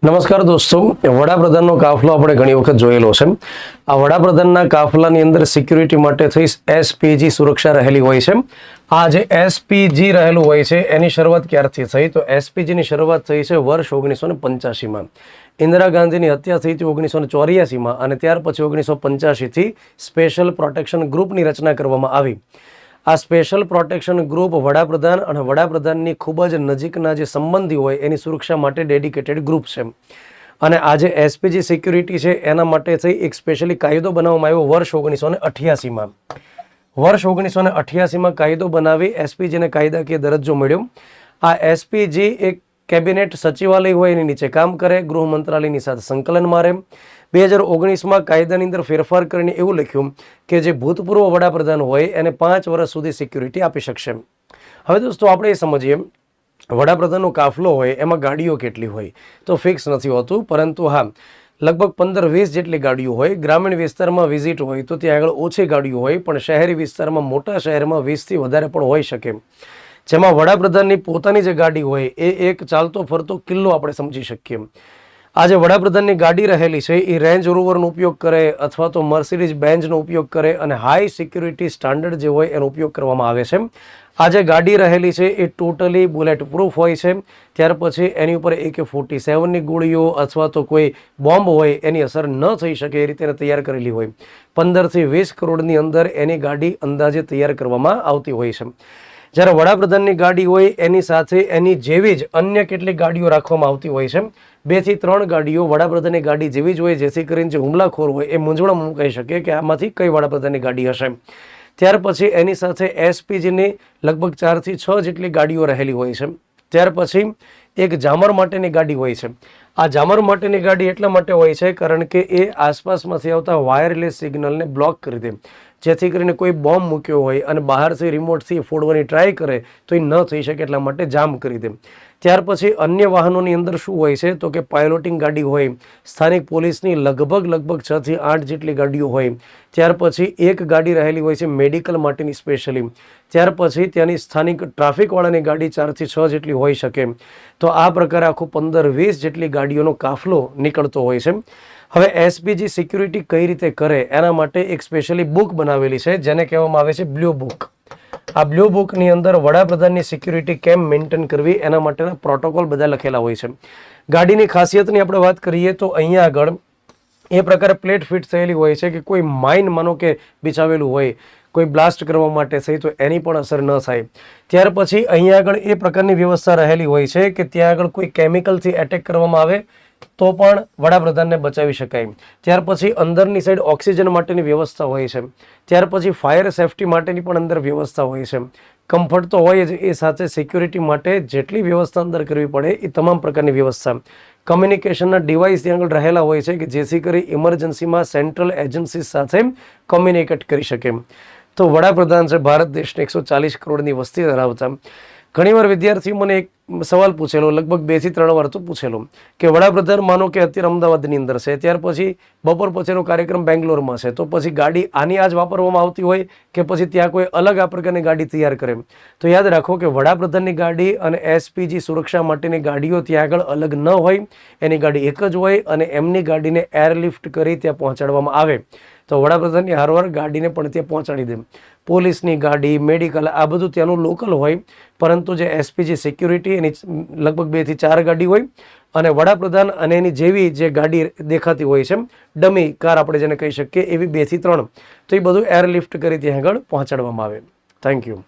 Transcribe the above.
નમસ્કાર દોસ્તો, વડાપ્રધાનનો કાફલો આપણે ઘણી વખત જોયેલો છે. આ વડાપ્રધાનના કાફલાની અંદર સિક્યુરિટી માટે થઈ એસપીજી સુરક્ષા રહેલી હોય છે. આ જે એસપીજી રહેલું હોય છે એની શરૂઆત ક્યારથી થઈ? તો એસપીજીની શરૂઆત થઈ છે વર્ષ 1985માં. ઇન્દિરા ગાંધીની હત્યા થઈ હતી 1984માં અને ત્યાર પછી 1985થી સ્પેશિયલ પ્રોટેક્શન ગ્રુપની રચના કરવામાં આવી. આ સ્પેશિયલ પ્રોટેક્શન ગ્રુપ વડાપ્રધાન અને વડાપ્રધાનની ખૂબ જ નજીકના જે સંબંધી હોય એની સુરક્ષા માટે ડેડિકેટેડ ગ્રુપ છે. અને આ જે એસપીજી સિક્યુરિટી છે એના માટે થઈ એક સ્પેશિયલી કાયદો બનાવવામાં આવ્યો વર્ષ 1988માં. વર્ષ 1988માં કાયદો બનાવી એસપીજીને કાયદાકીય દરજ્જો મળ્યો. આ એસપીજી એક કેબિનેટ સચિવાલય હોય એની નીચે કામ કરે, ગૃહ મંત્રાલયની સાથે સંકલન મારે. 2019માં કાયદાની અંદર ફેરફાર કરીને એવું લખ્યું કે જે ભૂતપૂર્વ વડાપ્રધાન હોય એને 5 વર્ષ સુધી સિક્યુરિટી આપી શકશે. હવે દોસ્તો આપણે એ સમજીએ, વડાપ્રધાનનો કાફલો હોય એમાં ગાડીઓ કેટલી હોય તો ફિક્સ નથી હોતું, પરંતુ હા લગભગ 15-20 જેટલી ગાડીઓ હોય. ગ્રામીણ વિસ્તારમાં વિઝિટ હોય તો ત્યાં આગળ ઓછી ગાડીઓ હોય, પણ શહેરી વિસ્તારમાં મોટા શહેરમાં 20થી વધારે પણ હોઈ શકે. જેમાં વડાપ્રધાનની પોતાની જે ગાડી હોય એ એક ચાલતો ફરતો કિલ્લો આપણે સમજી શકીએ. આ જે વડાપ્રધાનની ગાડી રહેલી છે એ રેન્જ રોવરનો ઉપયોગ કરે અથવા તો મર્સિડીઝ બેન્ઝનો ઉપયોગ કરે અને હાઈ સિક્યુરિટી સ્ટાન્ડર્ડ જે હોય એનો ઉપયોગ કરવામાં આવે છે. આ જે ગાડી રહેલી છે એ ટોટલી બુલેટ પ્રૂફ હોય છે. ત્યાર પછી એની ઉપર AK-47ની ગોળીઓ અથવા તો કોઈ બોમ્બ હોય એની અસર ન થઈ શકે એ રીતે તૈયાર કરેલી હોય. 15થી 20 કરોડની અંદર એની ગાડી અંદાજે તૈયાર કરવામાં આવતી હોય છે. જ્યારે વડાપ્રધાનની ગાડી હોય એની સાથે એની જેવી જ અન્ય કેટલીક ગાડીઓ રાખવામાં આવતી હોય છે. 2 થી 3 ગાડીઓ વડાપ્રધાનની ગાડી જેવી જ હોય, જેથી કરીને જે હુમલાખોર હોય એ મૂંઝવણમાં મુકાઈ શકે કે આમાંથી કઈ વડાપ્રધાનની ગાડી હશે. ત્યાર પછી એની સાથે એસપીજીની લગભગ 4 થી 6 જેટલી ગાડીઓ રહેલી હોય છે. ત્યાર પછી એક જામર માટેની ગાડી હોય છે. આ જામર માટેની ગાડી એટલા માટે હોય છે કારણ કે એ આસપાસમાંથી આવતા વાયરલેસ સિગ્નલને બ્લોક કરી દે, જેથી કરીને કોઈ બોમ્બ મૂક્યો હોય અને બહારથી રિમોટથી ફોડવાની ટ્રાય કરે તો એ ન થઈ શકે, એટલા માટે જામ કરી દે. ત્યાર પછી અન્ય વાહનોની અંદર શું હોય છે તો કે પાયલોટિંગ ગાડી હોય, સ્થાનિક પોલીસની લગભગ 6 થી 8 જેટલી ગાડીઓ હોય. ત્યાર પછી એક ગાડી રહેલી હોય છે મેડિકલ માટેની સ્પેશિયલી. ત્યાર પછી ત્યાંની સ્થાનિક ટ્રાફિકવાળાની ગાડી 4 થી 6 જેટલી હોઈ શકે. તો આ પ્રકારે આખું 15-20 જેટલી ગાડીઓનો કાફલો નીકળતો હોય છે. હવે એસપીજી સિક્યુરિટી કઈ રીતે કરે એના માટે એક સ્પેશિયલી બુક બનાવેલી છે જેને કહેવામાં આવે છે બ્લુ બુક. આ બ્લુ બુકની અંદર વડાપ્રધાનની સિક્યુરિટી કેમ મેન્ટેન કરવી એના માટેના પ્રોટોકોલ બધા લખેલા હોય છે. ગાડીની ખાસિયતની આપણે વાત કરીએ તો અહીંયા આગળ એ પ્રકારે પ્લેટ ફિટ થયેલી હોય છે કે કોઈ માઇન માનો કે બિછાવેલું હોય, કોઈ બ્લાસ્ટ કરવા માટે થઈ તો એની પણ અસર ન થાય. ત્યાર પછી અહીંયા આગળ એ પ્રકારની વ્યવસ્થા રહેલી હોય છે કે ત્યાં આગળ કોઈ કેમિકલથી એટેક કરવામાં આવે તો પણ વડાપ્રધાનને બચાવી શકાય. ત્યાર પછી અંદરની સાઈડ ઓક્સિજન માટેની વ્યવસ્થા હોય છે. ત્યાર પછી ફાયર સેફટી માટેની પણ અંદર વ્યવસ્થા હોય છે. કમ્ફર્ટ તો હોય જ, એ સાથે સિક્યુરિટી માટે જેટલી વ્યવસ્થા અંદર કરવી પડે એ તમામ પ્રકારની વ્યવસ્થા. કમ્યુનિકેશનના ડિવાઇસ ત્યાં આગળ રહેલા હોય છે કે જેથી કરી ઇમરજન્સીમાં સેન્ટ્રલ એજન્સી સાથે કોમ્યુનિકેટ કરી શકે. તો વડાપ્રધાન છે ભારત દેશની 140 કરોડની વસ્તી ધરાવતા. ઘણીવાર વિદ્યાર્થીઓ મને એક સવાલ પૂછેલો, લગભગ 2 થી 3 વાર તો પૂછેલો કે વડાપ્રધાન માનો કે અત્યારે અમદાવાદની અંદર છે, ત્યાર પછી બપોર પછીનો કાર્યક્રમ બેંગ્લોરમાં છે, તો પછી ગાડી આની આ જ વાપરવામાં આવતી હોય કે પછી ત્યાં કોઈ અલગ આ પ્રકારની ગાડી તૈયાર કરે? તો યાદ રાખો કે વડાપ્રધાનની ગાડી અને એસપીજી સુરક્ષા માટેની ગાડીઓ ત્યાં આગળ અલગ ન હોય, એની ગાડી એક જ હોય અને એમની ગાડીને એરલિફ્ટ કરી ત્યાં પહોંચાડવામાં આવે. તો વડાપ્રધાનની હારવાર ગાડીને પણ ત્યાં પહોંચાડી દે. પોલીસની ગાડી, મેડિકલ, આ બધું ત્યાંનું લોકલ હોય, પરંતુ જે એસપીજી સિક્યુરિટી એની લગભગ 2 થી 4 ગાડી હોય અને વડાપ્રધાન અને એની જેવી જે ગાડી દેખાતી હોય છે, ડમી કાર આપણે જેને કહી શકીએ, એવી 2 થી 3, તો એ બધું એરલિફ્ટ કરી ત્યાં આગળ પહોંચાડવામાં આવે. Thank you.